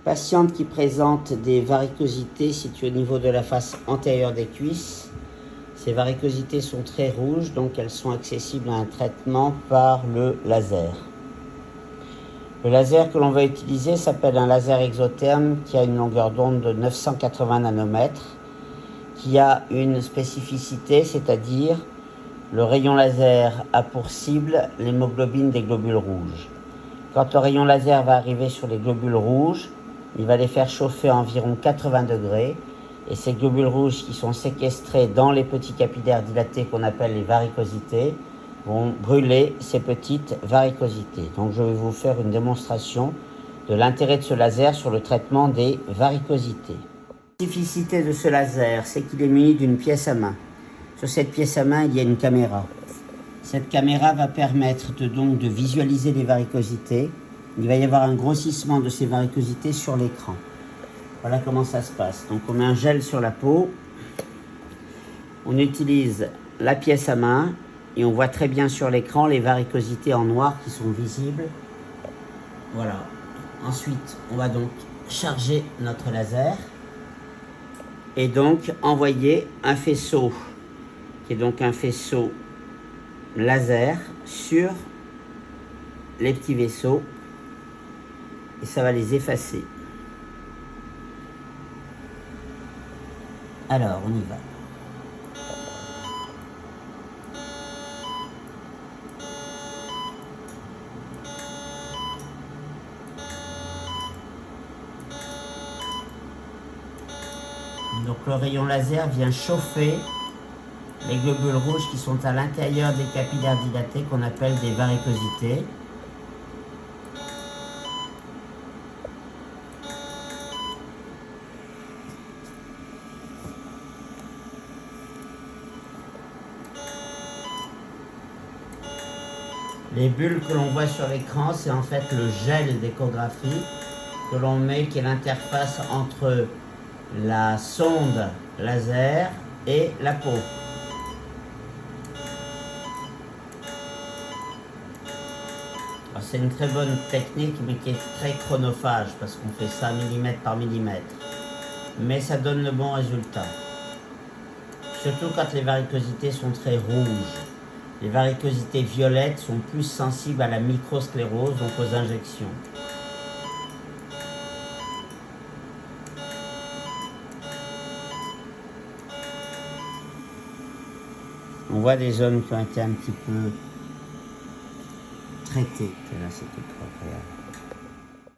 Patiente qui présente des varicosités situées au niveau de la face antérieure des cuisses. Ces varicosités sont très rouges, donc elles sont accessibles à un traitement par le laser. Le laser que l'on va utiliser s'appelle un laser exotherme qui a une longueur d'onde de 980 nanomètres, qui a une spécificité, c'est-à-dire le rayon laser a pour cible l'hémoglobine des globules rouges. Quand le rayon laser va arriver sur les globules rouges, il va les faire chauffer à environ 80 degrés et ces globules rouges qui sont séquestrés dans les petits capillaires dilatés qu'on appelle les varicosités vont brûler ces petites varicosités. Donc je vais vous faire une démonstration de l'intérêt de ce laser sur le traitement des varicosités. La spécificité de ce laser, c'est qu'il est muni d'une pièce à main. Sur cette pièce à main, il y a une caméra. Cette caméra va permettre donc de visualiser les varicosités. Il va y avoir un grossissement de ces varicosités sur l'écran. Voilà comment ça se passe. Donc on met un gel sur la peau. On utilise la pièce à main et on voit très bien sur l'écran les varicosités en noir qui sont visibles. Voilà. Ensuite, on va donc charger notre laser et donc envoyer un faisceau qui est donc un faisceau laser sur les petits vaisseaux et ça va les effacer. Alors, on y va. Donc le rayon laser vient chauffer les globules rouges qui sont à l'intérieur des capillaires dilatés qu'on appelle des varicosités. Les bulles que l'on voit sur l'écran, c'est en fait le gel d'échographie que l'on met, qui est l'interface entre la sonde laser et la peau. C'est une très bonne technique, mais qui est très chronophage, parce qu'on fait ça millimètre par millimètre. Mais ça donne le bon résultat. Surtout quand les varicosités sont très rouges. Les varicosités violettes sont plus sensibles à la microsclérose, donc aux injections. On voit des zones qui ont été un petit peu traitées. Là, c'était pas agréable.